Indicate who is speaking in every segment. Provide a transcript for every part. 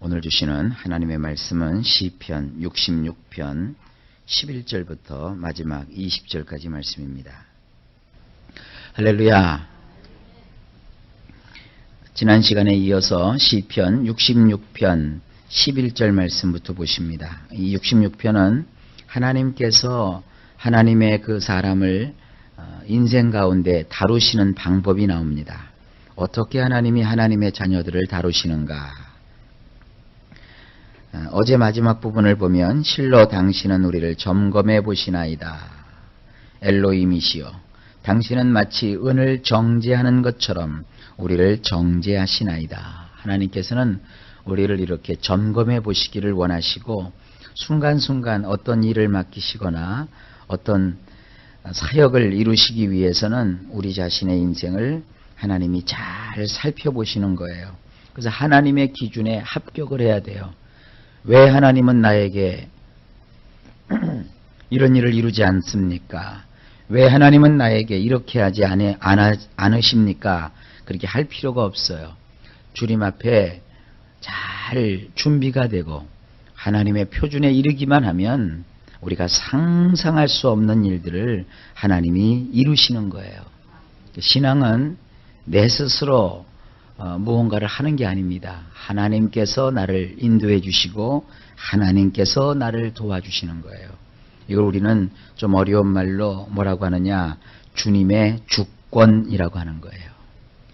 Speaker 1: 오늘 주시는 하나님의 말씀은 시편 66편 11절부터 마지막 20절까지 말씀입니다. 할렐루야. 지난 시간에 이어서 시편 66편 11절 말씀부터 보십니다. 이 66편은 하나님께서 하나님의 그 사람을 인생 가운데 다루시는 방법이 나옵니다. 어떻게 하나님이 하나님의 자녀들을 다루시는가? 어제 마지막 부분을 보면 실로 당신은 우리를 점검해 보시나이다. 엘로힘이시여, 당신은 마치 은을 정제하는 것처럼 우리를 정제하시나이다. 하나님께서는 우리를 이렇게 점검해 보시기를 원하시고 순간순간 어떤 일을 맡기시거나 어떤 사역을 이루시기 위해서는 우리 자신의 인생을 하나님이 잘 살펴보시는 거예요. 그래서 하나님의 기준에 합격을 해야 돼요. 왜 하나님은 나에게 이런 일을 이루지 않습니까? 왜 하나님은 나에게 이렇게 하지 않으십니까? 그렇게 할 필요가 없어요. 주님 앞에 잘 준비가 되고 하나님의 표준에 이르기만 하면 우리가 상상할 수 없는 일들을 하나님이 이루시는 거예요. 신앙은 내 스스로 무언가를 하는 게 아닙니다. 하나님께서 나를 인도해 주시고 하나님께서 나를 도와주시는 거예요. 이걸 우리는 좀 어려운 말로 뭐라고 하느냐, 주님의 주권이라고 하는 거예요.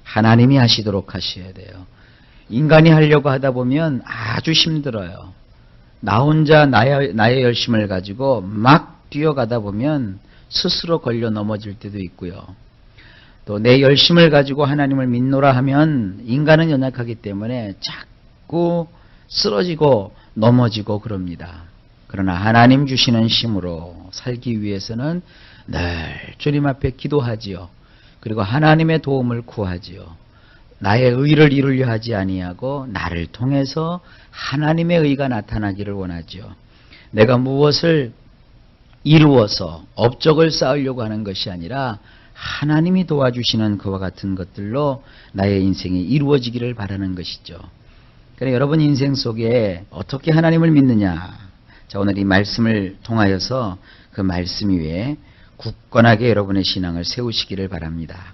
Speaker 1: 하나님이 하시도록 하셔야 돼요. 인간이 하려고 하다 보면 아주 힘들어요. 나 혼자 나의 열심을 가지고 막 뛰어가다 보면 스스로 걸려 넘어질 때도 있고요. 또 내 열심을 가지고 하나님을 믿노라 하면 인간은 연약하기 때문에 자꾸 쓰러지고 넘어지고 그럽니다. 그러나 하나님 주시는 힘으로 살기 위해서는 늘 주님 앞에 기도하지요. 그리고 하나님의 도움을 구하지요. 나의 의를 이루려 하지 아니하고 나를 통해서 하나님의 의가 나타나기를 원하지요. 내가 무엇을 이루어서 업적을 쌓으려고 하는 것이 아니라 하나님이 도와주시는 그와 같은 것들로 나의 인생이 이루어지기를 바라는 것이죠. 그러니까 여러분 인생 속에 어떻게 하나님을 믿느냐? 자, 오늘 이 말씀을 통하여서 그 말씀 위에 굳건하게 여러분의 신앙을 세우시기를 바랍니다.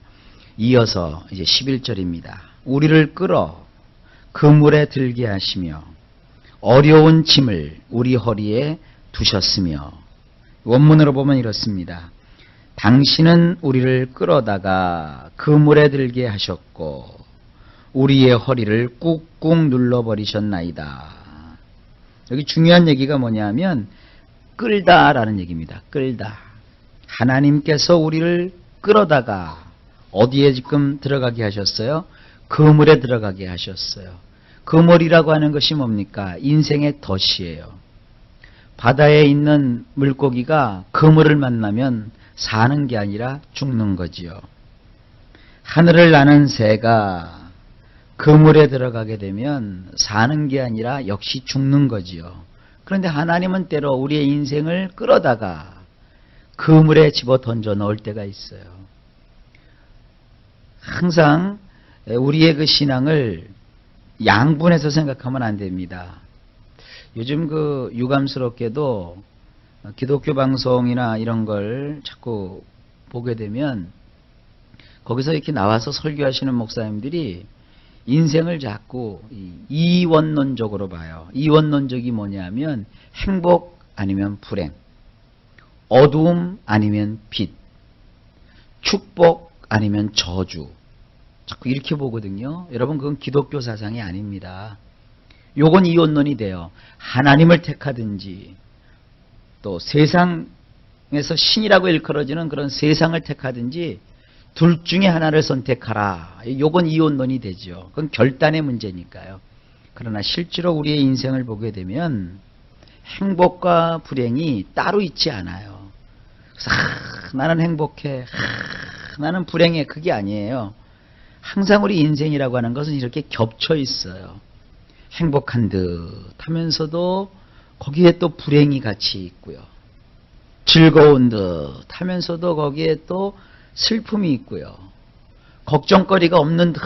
Speaker 1: 이어서 이제 11절입니다. 우리를 끌어 그물에 들게 하시며 어려운 짐을 우리 허리에 두셨으며, 원문으로 보면 이렇습니다. 당신은 우리를 끌어다가 그물에 들게 하셨고 우리의 허리를 꾹꾹 눌러버리셨나이다. 여기 중요한 얘기가 뭐냐면 끌다라는 얘기입니다. 끌다. 하나님께서 우리를 끌어다가 어디에 지금 들어가게 하셨어요? 그물에 들어가게 하셨어요. 그물이라고 하는 것이 뭡니까? 인생의 덫이에요. 바다에 있는 물고기가 그물을 만나면 사는 게 아니라 죽는 거지요. 하늘을 나는 새가 그물에 들어가게 되면 사는 게 아니라 역시 죽는 거지요. 그런데 하나님은 때로 우리의 인생을 끌어다가 그물에 집어 던져 넣을 때가 있어요. 항상 우리의 그 신앙을 양분해서 생각하면 안 됩니다. 요즘 그 유감스럽게도 기독교 방송이나 이런 걸 자꾸 보게 되면 거기서 이렇게 나와서 설교하시는 목사님들이 인생을 자꾸 이원론적으로 봐요. 이원론적이 뭐냐면 행복 아니면 불행, 어두움 아니면 빛, 축복 아니면 저주, 자꾸 이렇게 보거든요. 여러분, 그건 기독교 사상이 아닙니다. 요건 이원론이 돼요. 하나님을 택하든지 또 세상에서 신이라고 일컬어지는 그런 세상을 택하든지 둘 중에 하나를 선택하라. 요건 이원론이 되죠. 그건 결단의 문제니까요. 그러나 실제로 우리의 인생을 보게 되면 행복과 불행이 따로 있지 않아요. 그래서 나는 행복해, 나는 불행해, 그게 아니에요. 항상 우리 인생이라고 하는 것은 이렇게 겹쳐 있어요. 행복한 듯 하면서도 거기에 또 불행이 같이 있고요. 즐거운 듯 하면서도 거기에 또 슬픔이 있고요. 걱정거리가 없는 듯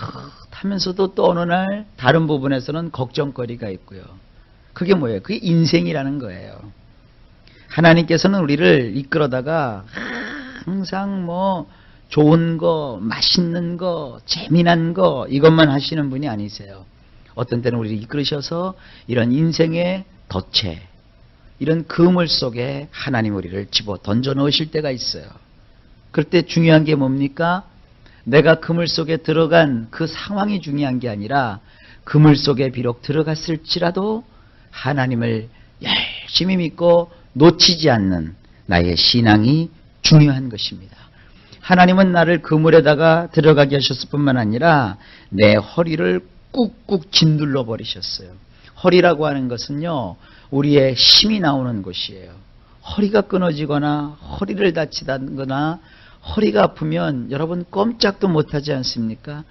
Speaker 1: 하면서도 또 어느 날 다른 부분에서는 걱정거리가 있고요. 그게 뭐예요? 그게 인생이라는 거예요. 하나님께서는 우리를 이끌어다가 항상 뭐 좋은 거, 맛있는 거, 재미난 거 이것만 하시는 분이 아니세요. 어떤 때는 우리를 이끌으셔서 이런 인생의 덫에, 이런 그물 속에 하나님 우리를 집어 던져 넣으실 때가 있어요. 그럴 때 중요한 게 뭡니까? 내가 그물 속에 들어간 그 상황이 중요한 게 아니라 그물 속에 비록 들어갔을지라도 하나님을 열심히 믿고 놓치지 않는 나의 신앙이 중요한 것입니다. 하나님은 나를 그물에다가 들어가게 하셨을 뿐만 아니라 내 허리를 꾹꾹 짓눌러 버리셨어요. 허리라고 하는 것은요, 우리의 힘이 나오는 곳이에요. 허리가 끊어지거나 허리를 다치다거나 허리가 아프면 여러분 꼼짝도 못하지 않습니까?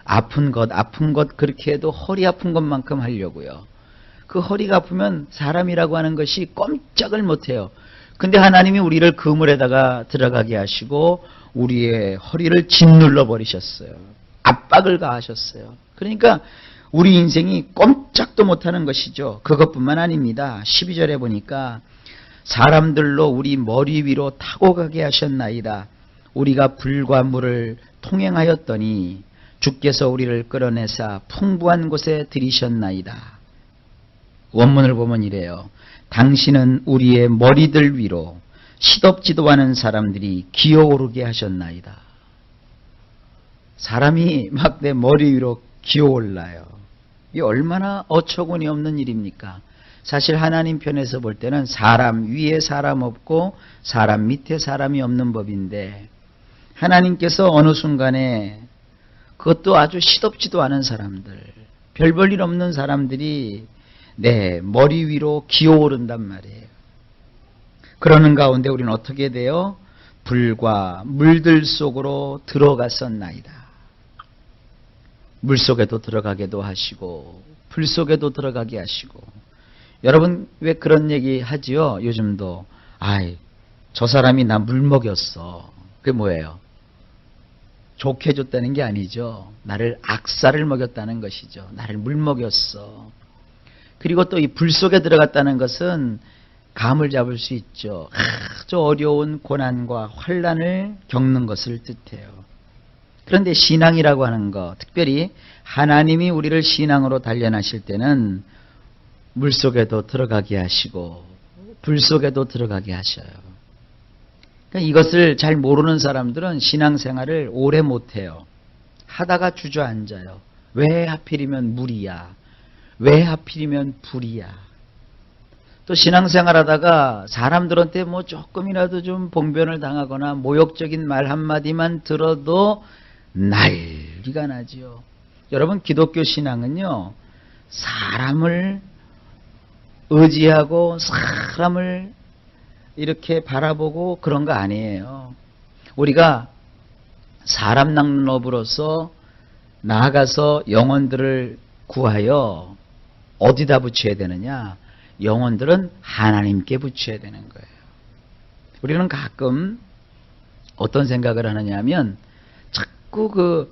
Speaker 1: 아픈 것 그렇게 해도 허리 아픈 것만큼 하려고요. 그 허리가 아프면 사람이라고 하는 것이 꼼짝을 못해요. 근데 하나님이 우리를 그물에다가 들어가게 하시고 우리의 허리를 짓눌러 버리셨어요. 압박을 가하셨어요. 그러니까 우리 인생이 꼼짝도 못하는 것이죠. 그것뿐만 아닙니다. 12절에 보니까 사람들로 우리 머리 위로 타고 가게 하셨나이다. 우리가 불과 물을 통행하였더니 주께서 우리를 끌어내사 풍부한 곳에 들이셨나이다. 원문을 보면 이래요. 당신은 우리의 머리들 위로 시덥지도 않은 사람들이 기어오르게 하셨나이다. 사람이 막 내 머리 위로 기어올라요. 이게 얼마나 어처구니 없는 일입니까? 사실 하나님 편에서 볼 때는 사람 위에 사람 없고 사람 밑에 사람이 없는 법인데 하나님께서 어느 순간에 그것도 아주 시덥지도 않은 사람들, 별 볼 일 없는 사람들이 내 머리 위로 기어오른단 말이에요. 그러는 가운데 우리는 어떻게 돼요? 불과 물들 속으로 들어갔었나이다. 물 속에도 들어가게도 하시고 불 속에도 들어가게 하시고. 여러분 왜 그런 얘기 하지요? 요즘도 저 사람이 나 물 먹였어. 그게 뭐예요? 좋게 줬다는 게 아니죠. 나를 악사를 먹였다는 것이죠. 나를 물 먹였어. 그리고 또 이 불 속에 들어갔다는 것은 감을 잡을 수 있죠. 아주 어려운 고난과 환난을 겪는 것을 뜻해요. 그런데 신앙이라고 하는 것, 특별히 하나님이 우리를 신앙으로 단련하실 때는 물 속에도 들어가게 하시고 불 속에도 들어가게 하셔요. 그러니까 이것을 잘 모르는 사람들은 신앙생활을 오래 못해요. 하다가 주저앉아요. 왜 하필이면 물이야? 왜 하필이면 불이야? 또 신앙생활 하다가 사람들한테 뭐 조금이라도 좀 봉변을 당하거나 모욕적인 말 한마디만 들어도 난리가 나지요. 여러분 기독교 신앙은요, 사람을 의지하고 사람을 이렇게 바라보고 그런 거 아니에요. 우리가 사람 낚는 업으로서 나아가서 영혼들을 구하여 어디다 붙여야 되느냐? 영혼들은 하나님께 붙여야 되는 거예요. 우리는 가끔 어떤 생각을 하느냐 하면 자꾸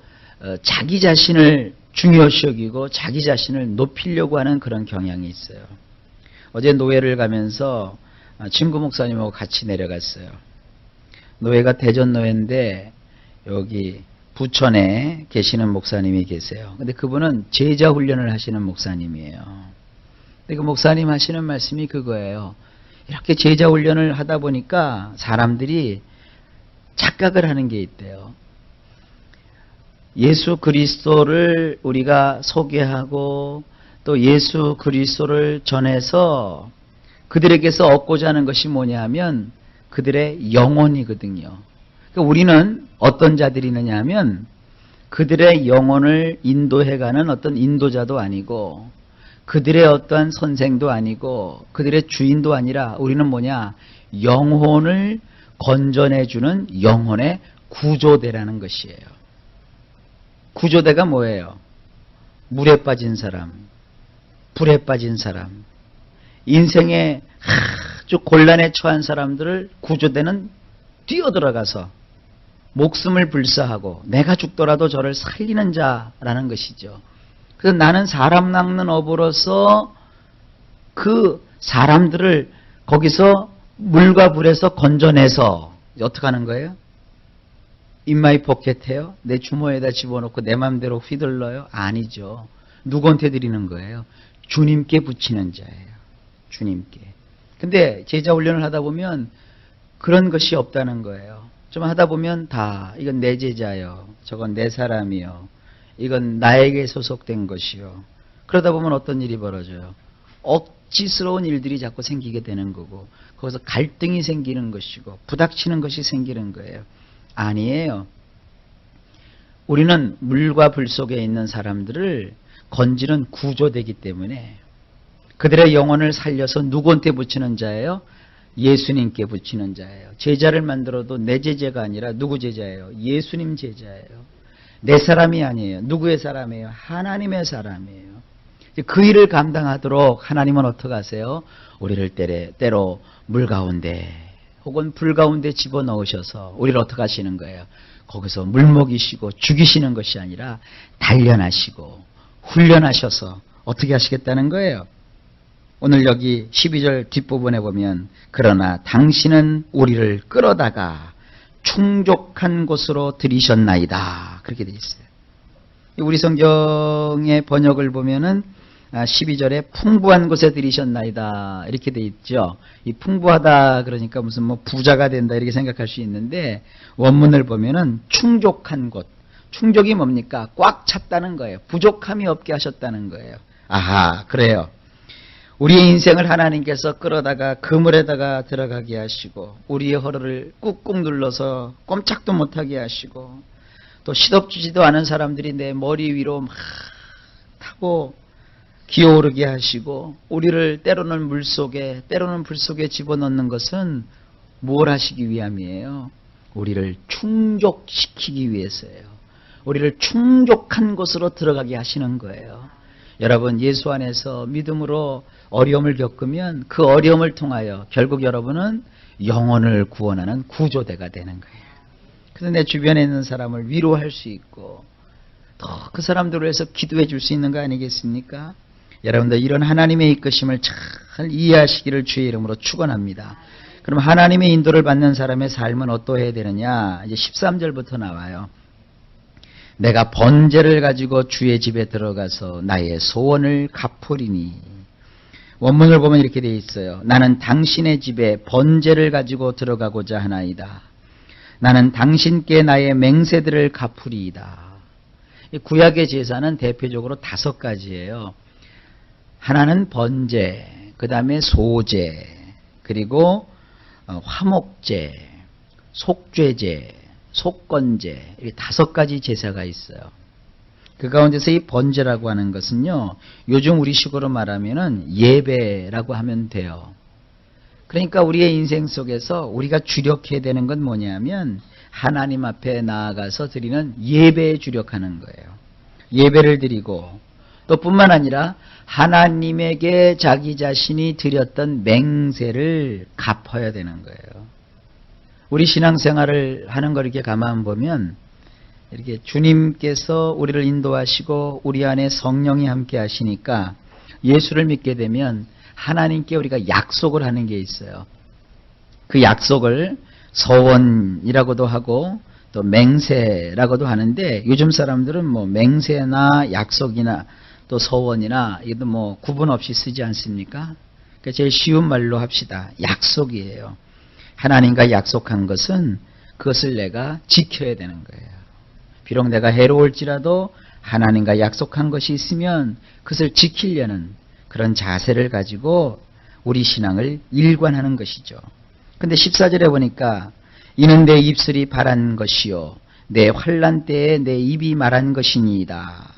Speaker 1: 자기 자신을 중요시 여기고 자기 자신을 높이려고 하는 그런 경향이 있어요. 어제 노회를 가면서 친구 목사님하고 같이 내려갔어요. 노회가 대전 노회인데 여기 부천에 계시는 목사님이 계세요. 근데 그분은 제자 훈련을 하시는 목사님이에요. 그 목사님 하시는 말씀이 그거예요. 이렇게 제자 훈련을 하다 보니까 사람들이 착각을 하는 게 있대요. 예수 그리스도를 우리가 소개하고 또 예수 그리스도를 전해서 그들에게서 얻고자 하는 것이 뭐냐 하면 그들의 영혼이거든요. 그러니까 우리는 어떤 자들이 있느냐 하면 그들의 영혼을 인도해가는 어떤 인도자도 아니고 그들의 어떠한 선생도 아니고 그들의 주인도 아니라 우리는 뭐냐? 영혼을 건져내주는 영혼의 구조대라는 것이에요. 구조대가 뭐예요? 물에 빠진 사람, 불에 빠진 사람, 인생에 아주 곤란에 처한 사람들을 구조대는 뛰어들어가서 목숨을 불사하고 내가 죽더라도 저를 살리는 자라는 것이죠. 그래서 나는 사람 낚는 어부로서 그 사람들을 거기서 물과 불에서 건져내서 어떻게 하는 거예요? In my pocket해요? 내 주머니에다 집어넣고 내 마음대로 휘둘러요? 아니죠. 누구한테 드리는 거예요? 주님께 붙이는 자예요. 주님께. 근데 제자 훈련을 하다 보면 그런 것이 없다는 거예요. 좀 하다 보면 다 이건 내 제자요. 저건 내 사람이요. 이건 나에게 소속된 것이요. 그러다 보면 어떤 일이 벌어져요? 억지스러운 일들이 자꾸 생기게 되는 거고 거기서 갈등이 생기는 것이고 부닥치는 것이 생기는 거예요. 아니에요. 우리는 물과 불 속에 있는 사람들을 건지는 구조되기 때문에 그들의 영혼을 살려서 누구한테 붙이는 자예요? 예수님께 붙이는 자예요. 제자를 만들어도 내 제자가 아니라 누구 제자예요? 예수님 제자예요. 내 사람이 아니에요. 누구의 사람이에요? 하나님의 사람이에요. 그 일을 감당하도록 하나님은 어떻게 하세요? 우리를 때로 물 가운데 혹은 불 가운데 집어넣으셔서 우리를 어떻게 하시는 거예요? 거기서 물먹이시고 죽이시는 것이 아니라 단련하시고 훈련하셔서 어떻게 하시겠다는 거예요? 오늘 여기 12절 뒷부분에 보면 그러나 당신은 우리를 끌어다가 충족한 곳으로 들이셨나이다. 그렇게 되어 있어요. 우리 성경의 번역을 보면은 12절에 풍부한 곳에 들이셨나이다. 이렇게 되어 있죠. 이 풍부하다 그러니까 무슨 뭐 부자가 된다 이렇게 생각할 수 있는데 원문을 보면은 충족한 곳. 충족이 뭡니까? 꽉 찼다는 거예요. 부족함이 없게 하셨다는 거예요. 아하, 그래요. 우리의 인생을 하나님께서 끌어다가 그물에다가 들어가게 하시고 우리의 허리를 꾹꾹 눌러서 꼼짝도 못하게 하시고 또 시덥지도 않은 사람들이 내 머리 위로 막 타고 기어오르게 하시고 우리를 때로는 물속에 때로는 불속에 집어넣는 것은 뭘 하시기 위함이에요? 우리를 충족시키기 위해서예요. 우리를 충족한 곳으로 들어가게 하시는 거예요. 여러분 예수 안에서 믿음으로 어려움을 겪으면 그 어려움을 통하여 결국 여러분은 영혼을 구원하는 구조대가 되는 거예요. 그래서 내 주변에 있는 사람을 위로할 수 있고 더 그 사람들을 위해서 기도해 줄 수 있는 거 아니겠습니까? 여러분들 이런 하나님의 이끄심을 잘 이해하시기를 주의 이름으로 축원합니다. 그럼 하나님의 인도를 받는 사람의 삶은 어떠해야 되느냐? 이제 13절부터 나와요. 내가 번제를 가지고 주의 집에 들어가서 나의 소원을 갚으리니. 원문을 보면 이렇게 되어 있어요. 나는 당신의 집에 번제를 가지고 들어가고자 하나이다. 나는 당신께 나의 맹세들을 갚으리이다. 구약의 제사는 대표적으로 5가지예요. 하나는 번제, 그 다음에 소제, 그리고 화목제, 속죄제, 속건제, 이렇게 5가지 제사가 있어요. 그 가운데서 이 번제라고 하는 것은요, 요즘 우리식으로 말하면은 예배라고 하면 돼요. 그러니까 우리의 인생 속에서 우리가 주력해야 되는 건 뭐냐면 하나님 앞에 나아가서 드리는 예배에 주력하는 거예요. 예배를 드리고 또 뿐만 아니라 하나님에게 자기 자신이 드렸던 맹세를 갚아야 되는 거예요. 우리 신앙생활을 하는 걸 이렇게 가만 보면 이렇게 주님께서 우리를 인도하시고 우리 안에 성령이 함께 하시니까 예수를 믿게 되면 하나님께 우리가 약속을 하는 게 있어요. 그 약속을 서원이라고도 하고 또 맹세라고도 하는데 요즘 사람들은 뭐 맹세나 약속이나 또 서원이나 이것도 뭐 구분 없이 쓰지 않습니까? 그러니까 제일 쉬운 말로 합시다. 약속이에요. 하나님과 약속한 것은 그것을 내가 지켜야 되는 거예요. 비록 내가 해로울지라도 하나님과 약속한 것이 있으면 그것을 지키려는 그런 자세를 가지고 우리 신앙을 일관하는 것이죠. 근데 14절에 보니까 이는 내 입술이 바란 것이요 내 환난 때에 내 입이 말한 것이니이다.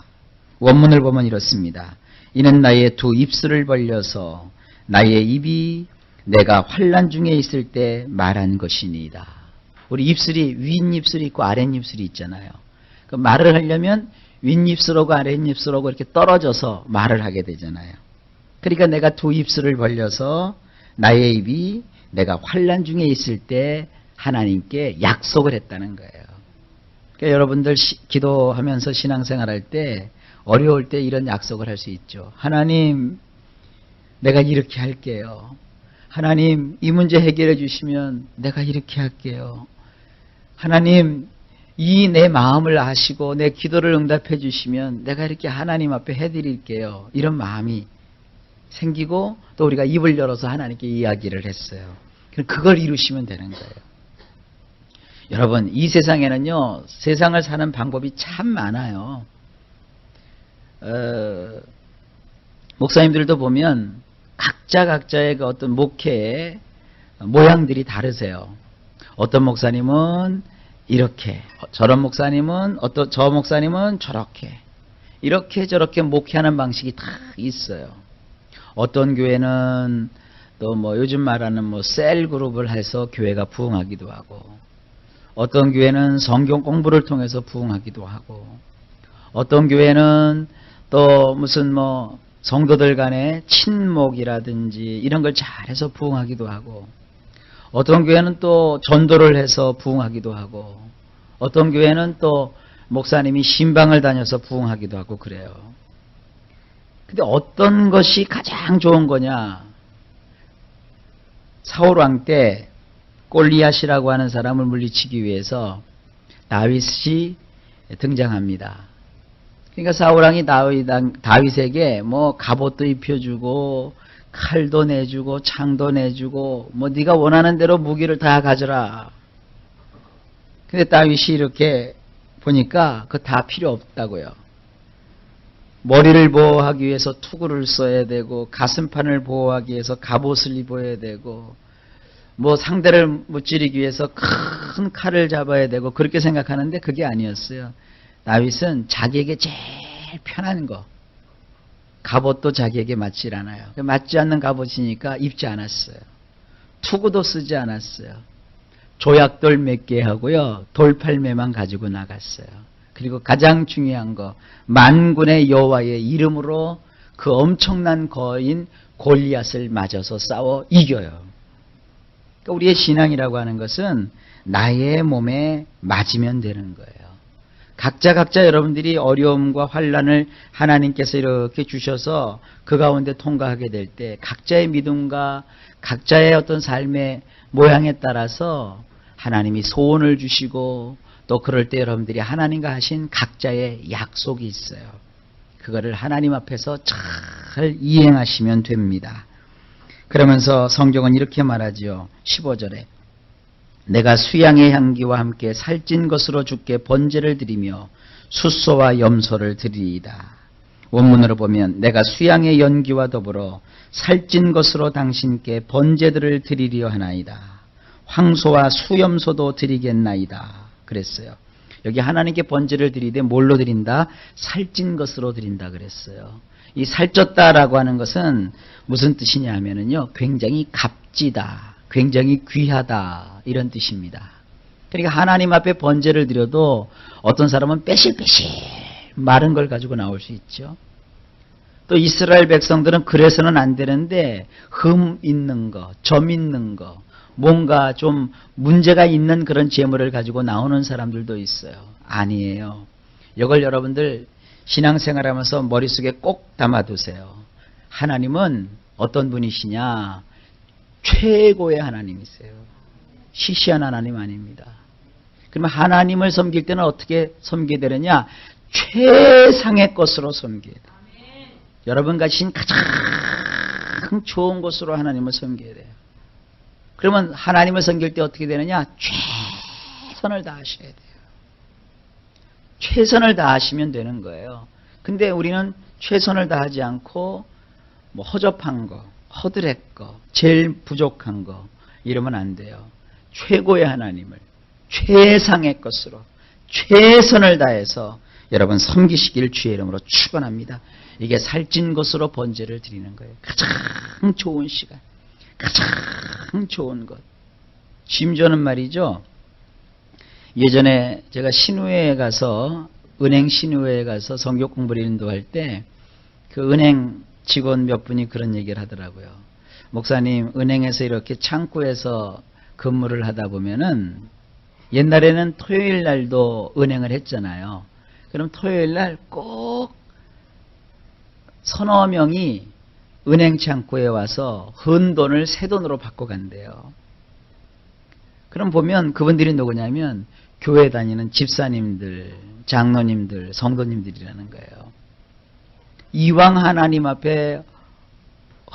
Speaker 1: 원문을 보면 이렇습니다. 이는 나의 두 입술을 벌려서 나의 입이 내가 환난 중에 있을 때 말한 것이니이다. 우리 입술이 윗입술이 있고 아랫입술이 있잖아요. 그 말을 하려면 윗입술하고 아랫입술하고 이렇게 떨어져서 말을 하게 되잖아요. 그러니까 내가 두 입술을 벌려서 나의 입이 내가 환난 중에 있을 때 하나님께 약속을 했다는 거예요. 그러니까 여러분들 기도하면서 신앙생활할 때 어려울 때 이런 약속을 할 수 있죠. 하나님, 내가 이렇게 할게요. 하나님, 이 문제 해결해 주시면 내가 이렇게 할게요. 하나님, 이 내 마음을 아시고 내 기도를 응답해 주시면 내가 이렇게 하나님 앞에 해드릴게요. 이런 마음이 생기고 또 우리가 입을 열어서 하나님께 이야기를 했어요. 그걸 이루시면 되는 거예요. 여러분, 이 세상에는요, 세상을 사는 방법이 참 많아요. 목사님들도 보면 각자의 그 어떤 목회의 모양들이 다르세요. 어떤 목사님은 이렇게, 저런 목사님은 저 목사님은 저렇게, 이렇게 저렇게 목회하는 방식이 다 있어요. 어떤 교회는 또 뭐 요즘 말하는 뭐 셀 그룹을 해서 교회가 부흥하기도 하고, 어떤 교회는 성경 공부를 통해서 부흥하기도 하고, 어떤 교회는 또 무슨 뭐 성도들 간의 친목이라든지 이런 걸 잘해서 부흥하기도 하고, 어떤 교회는 또 전도를 해서 부흥하기도 하고, 어떤 교회는 또 목사님이 신방을 다녀서 부흥하기도 하고 그래요. 근데 어떤 것이 가장 좋은 거냐? 사울왕 때 골리앗이라고 하는 사람을 물리치기 위해서 다윗이 등장합니다. 그러니까 사울왕이 다윗에게 뭐 갑옷도 입혀주고 칼도 내주고 창도 내주고 뭐 네가 원하는 대로 무기를 다 가져라. 근데 다윗이 이렇게 보니까 그거 다 필요 없다고요. 머리를 보호하기 위해서 투구를 써야 되고, 가슴판을 보호하기 위해서 갑옷을 입어야 되고, 뭐 상대를 무찌르기 위해서 큰 칼을 잡아야 되고, 그렇게 생각하는데 그게 아니었어요. 다윗은 자기에게 제일 편한 거, 갑옷도 자기에게 맞질 않아요. 맞지 않는 갑옷이니까 입지 않았어요. 투구도 쓰지 않았어요. 조약돌 몇 개 하고요, 돌팔매만 가지고 나갔어요. 그리고 가장 중요한 거, 만군의 여호와의 이름으로 그 엄청난 거인 골리앗을 맞아서 싸워 이겨요. 그러니까 우리의 신앙이라고 하는 것은 나의 몸에 맞으면 되는 거예요. 각자 여러분들이 어려움과 환난을 하나님께서 이렇게 주셔서 그 가운데 통과하게 될 때 각자의 믿음과 각자의 어떤 삶의 모양에 따라서 하나님이 소원을 주시고, 또 그럴 때 여러분들이 하나님과 하신 각자의 약속이 있어요. 그거를 하나님 앞에서 잘 이행하시면 됩니다. 그러면서 성경은 이렇게 말하지요. 15절에 내가 수양의 향기와 함께 살찐 것으로 주께 번제를 드리며 숫소와 염소를 드리이다. 원문으로 보면 내가 수양의 연기와 더불어 살찐 것으로 당신께 번제들을 드리려 하나이다. 황소와 수염소도 드리겠나이다. 그랬어요. 여기 하나님께 번제를 드리되 뭘로 드린다? 살찐 것으로 드린다 그랬어요. 이 살쪘다라고 하는 것은 무슨 뜻이냐 하면은요, 굉장히 값지다, 굉장히 귀하다, 이런 뜻입니다. 그러니까 하나님 앞에 번제를 드려도 어떤 사람은 빼실빼실 마른 걸 가지고 나올 수 있죠. 또 이스라엘 백성들은 그래서는 안 되는데 흠 있는 거, 점 있는 거, 뭔가 좀 문제가 있는 그런 재물을 가지고 나오는 사람들도 있어요. 아니에요. 이걸 여러분들 신앙생활하면서 머릿속에 꼭 담아두세요. 하나님은 어떤 분이시냐? 최고의 하나님이세요. 시시한 하나님 아닙니다. 그러면 하나님을 섬길 때는 어떻게 섬기게 되느냐? 최상의 것으로 섬겨야 돼요. 여러분 가신 가장 좋은 것으로 하나님을 섬겨야 돼요. 그러면 하나님을 섬길 때 어떻게 되느냐? 최선을 다하셔야 돼요. 최선을 다하시면 되는 거예요. 근데 우리는 최선을 다하지 않고 뭐 허접한 거, 허드렛 거, 제일 부족한 거 이러면 안 돼요. 최고의 하나님을 최상의 것으로 최선을 다해서 여러분 섬기시길 주의 이름으로 축원합니다. 이게 살찐 것으로 번제를 드리는 거예요. 가장 좋은 시간, 가장 좋은 것. 심지어는 말이죠, 예전에 제가 신우회에 가서, 은행 신우회에 가서 성경 공부를 인도할 때 그 은행 직원 몇 분이 그런 얘기를 하더라고요. 목사님, 은행에서 이렇게 창구에서 근무를 하다 보면은 옛날에는 토요일 날도 은행을 했잖아요. 그럼 토요일 날 꼭 서너 명이 은행 창구에 와서 헌 돈을 새 돈으로 바꿔 간대요. 그럼 보면 그분들이 누구냐면 교회 다니는 집사님들, 장로님들, 성도님들이라는 거예요. 이왕 하나님 앞에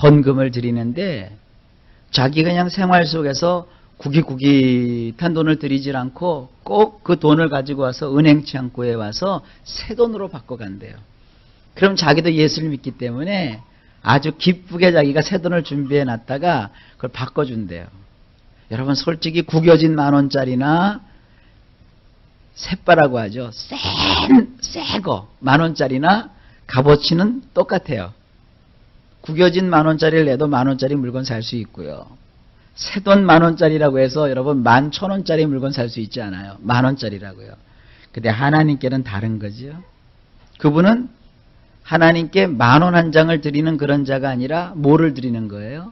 Speaker 1: 헌금을 드리는데 자기 그냥 생활 속에서 구깃구깃한 돈을 드리질 않고 꼭 그 돈을 가지고 와서 은행 창구에 와서 새 돈으로 바꿔 간대요. 그럼 자기도 예수를 믿기 때문에 아주 기쁘게 자기가 새 돈을 준비해 놨다가 그걸 바꿔준대요. 여러분 솔직히 구겨진 10,000원짜리나 새바라고 하죠. 새거 10,000원짜리나 값어치는 똑같아요. 구겨진 10,000원짜리를 내도 10,000원짜리 물건 살 수 있고요. 새돈 10,000원짜리라고 해서 여러분 11,000원짜리 물건 살 수 있지 않아요. 10,000원짜리라고요. 근데 하나님께는 다른 거죠. 그분은 하나님께 10,000원 한 장을 드리는 그런 자가 아니라 뭐를 드리는 거예요?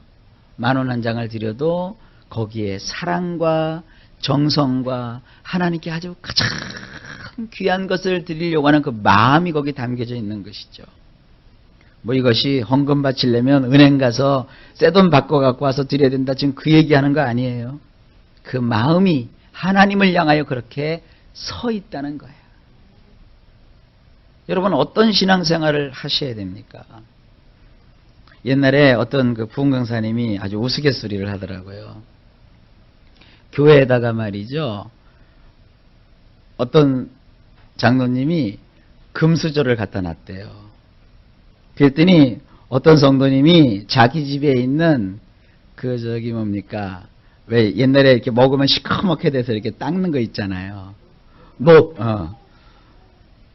Speaker 1: 10,000원 한 장을 드려도 거기에 사랑과 정성과 하나님께 아주 가장 귀한 것을 드리려고 하는 그 마음이 거기 담겨져 있는 것이죠. 뭐 이것이 헌금 바치려면 은행 가서 새 돈 바꿔 갖고 와서 드려야 된다. 지금 그 얘기하는 거 아니에요. 그 마음이 하나님을 향하여 그렇게 서 있다는 거예요. 여러분 어떤 신앙생활을 하셔야 됩니까? 옛날에 어떤 그 부흥 강사님이 아주 우스갯소리를 하더라고요. 교회에다가 말이죠. 어떤 장로님이 금수저를 갖다 놨대요. 그랬더니 어떤 성도님이 자기 집에 있는 뭡니까? 왜 옛날에 이렇게 먹으면 시커멓게 돼서 이렇게 닦는 거 있잖아요.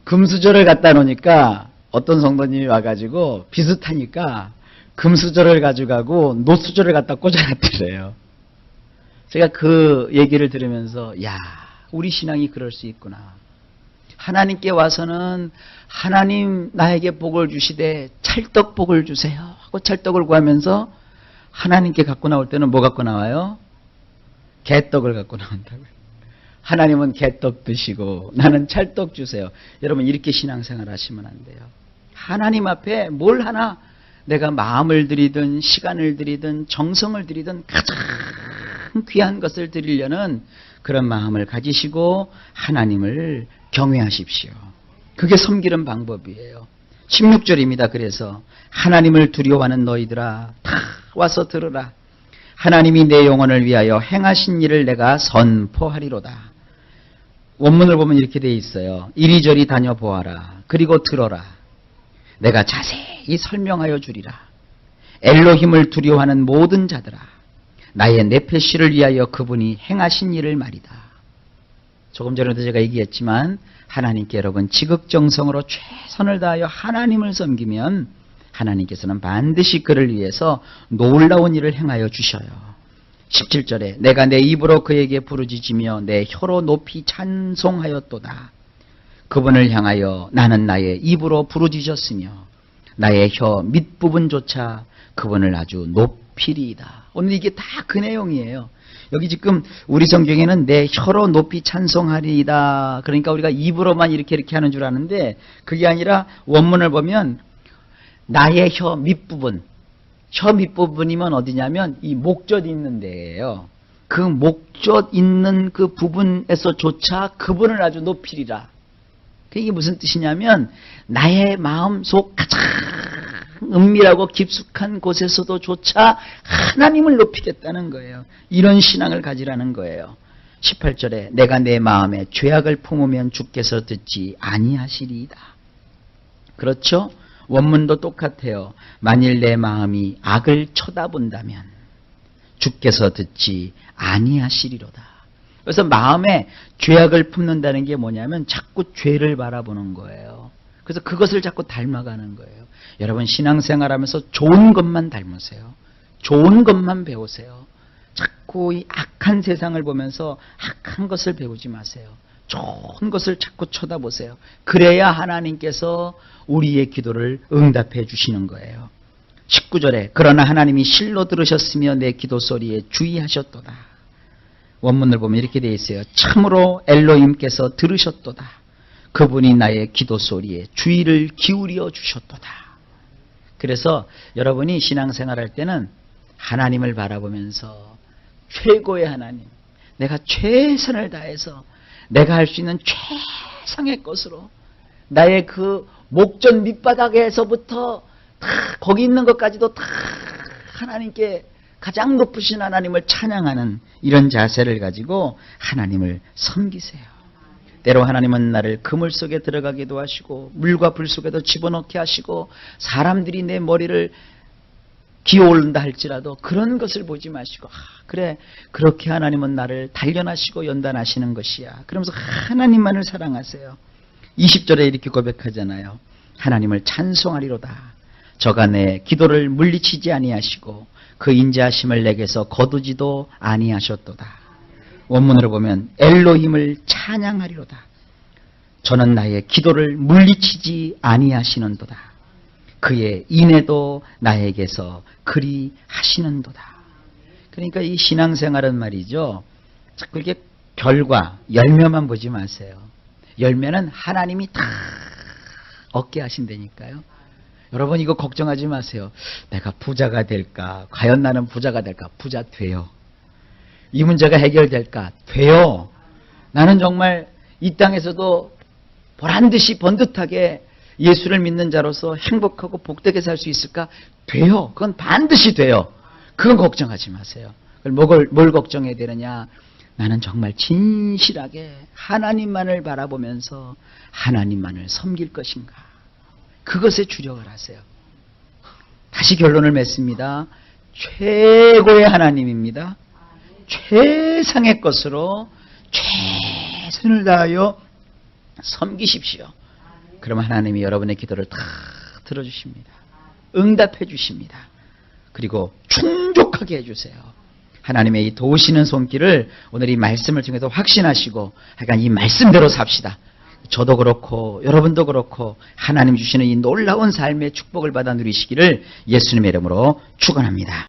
Speaker 1: 금수저를 갖다 놓으니까 어떤 성도님이 와가지고 비슷하니까 금수저를 가져가고 노수저를 갖다 꽂아놨더래요. 제가 그 얘기를 들으면서 야, 우리 신앙이 그럴 수 있구나. 하나님께 와서는 하나님 나에게 복을 주시되 찰떡복을 주세요 하고 찰떡을 구하면서 하나님께 갖고 나올 때는 뭐 갖고 나와요? 개떡을 갖고 나온다고요. 하나님은 개떡 드시고 나는 찰떡 주세요. 여러분 이렇게 신앙생활 하시면 안 돼요. 하나님 앞에 뭘 하나 내가 마음을 들이든 시간을 들이든 정성을 들이든 가장 귀한 것을 드리려는 그런 마음을 가지시고 하나님을 경외하십시오. 그게 섬기는 방법이에요. 16절입니다. 그래서 하나님을 두려워하는 너희들아 다 와서 들으라. 하나님이 내 영혼을 위하여 행하신 일을 내가 선포하리로다. 원문을 보면 이렇게 돼 있어요. 이리저리 다녀보아라. 그리고 들어라. 내가 자세히 설명하여 주리라. 엘로힘을 두려워하는 모든 자들아 나의 네페시를 위하여 그분이 행하신 일을 말이다. 조금 전에도 제가 얘기했지만 하나님께 여러분 지극정성으로 최선을 다하여 하나님을 섬기면 하나님께서는 반드시 그를 위해서 놀라운 일을 행하여 주셔요. 17절에 내가 내 입으로 그에게 부르짖으며 내 혀로 높이 찬송하였도다. 그분을 향하여 나는 나의 입으로 부르짖었으며 나의 혀 밑부분조차 그분을 아주 높이리이다. 오늘 이게 다 그 내용이에요. 여기 지금 우리 성경에는 내 혀로 높이 찬송하리이다. 그러니까 우리가 입으로만 이렇게 하는 줄 아는데 그게 아니라 원문을 보면 나의 혀 밑부분, 혀 밑부분이면 어디냐면 이 목젖 있는 데예요. 그 목젖 있는 그 부분에서조차 그분을 아주 높이리라. 그게 무슨 뜻이냐면 나의 마음속 가장 은밀하고 깊숙한 곳에서도조차 하나님을 높이겠다는 거예요. 이런 신앙을 가지라는 거예요. 18절에 내가 내 마음에 죄악을 품으면 주께서 듣지 아니하시리이다. 그렇죠? 원문도 똑같아요. 만일 내 마음이 악을 쳐다본다면 주께서 듣지 아니하시리로다. 그래서 마음에 죄악을 품는다는 게 뭐냐면 자꾸 죄를 바라보는 거예요. 그래서 그것을 자꾸 닮아가는 거예요. 여러분 신앙생활하면서 좋은 것만 닮으세요. 좋은 것만 배우세요. 자꾸 이 악한 세상을 보면서 악한 것을 배우지 마세요. 좋은 것을 자꾸 쳐다보세요. 그래야 하나님께서 우리의 기도를 응답해 주시는 거예요. 19절에 그러나 하나님이 실로 들으셨으며 내 기도 소리에 주의하셨도다. 원문을 보면 이렇게 되어 있어요. 참으로 엘로힘께서 들으셨도다. 그분이 나의 기도 소리에 주의를 기울여 주셨도다. 그래서 여러분이 신앙생활할 때는 하나님을 바라보면서 최고의 하나님, 내가 최선을 다해서 내가 할 수 있는 최상의 것으로 나의 그 목전 밑바닥에서부터 다 거기 있는 것까지도 다 하나님께 가장 높으신 하나님을 찬양하는 이런 자세를 가지고 하나님을 섬기세요. 때로 하나님은 나를 그물 속에 들어가기도 하시고 물과 불 속에도 집어넣게 하시고 사람들이 내 머리를 기어오른다 할지라도 그런 것을 보지 마시고 그래 그렇게 하나님은 나를 단련하시고 연단하시는 것이야. 그러면서 하나님만을 사랑하세요. 20절에 이렇게 고백하잖아요. 하나님을 찬송하리로다. 저가 내 기도를 물리치지 아니하시고 그 인자하심을 내게서 거두지도 아니하셨도다. 원문으로 보면 엘로힘을 찬양하리로다. 저는 나의 기도를 물리치지 아니하시는도다. 그의 인애도 나에게서 그리 하시는도다. 그러니까 이 신앙생활은 말이죠. 자꾸 이렇게 결과, 열매만 보지 마세요. 열매는 하나님이 다 얻게 하신다니까요. 여러분 이거 걱정하지 마세요. 내가 부자가 될까? 과연 나는 부자가 될까? 부자 돼요. 이 문제가 해결될까? 돼요. 나는 정말 이 땅에서도 보란듯이 번듯하게 예수를 믿는 자로서 행복하고 복되게 살 수 있을까? 돼요. 그건 반드시 돼요. 그건 걱정하지 마세요. 뭘 걱정해야 되느냐? 나는 정말 진실하게 하나님만을 바라보면서 하나님만을 섬길 것인가? 그것에 주력을 하세요. 다시 결론을 맺습니다. 최고의 하나님입니다. 최상의 것으로 최선을 다하여 섬기십시오. 그러면 하나님이 여러분의 기도를 다 들어주십니다. 응답해 주십니다. 그리고 충족하게 해주세요. 하나님의 이 도우시는 손길을 오늘 이 말씀을 통해서 확신하시고 하여간 이 말씀대로 삽시다. 저도 그렇고 여러분도 그렇고 하나님 주시는 이 놀라운 삶의 축복을 받아 누리시기를 예수님의 이름으로 축원합니다.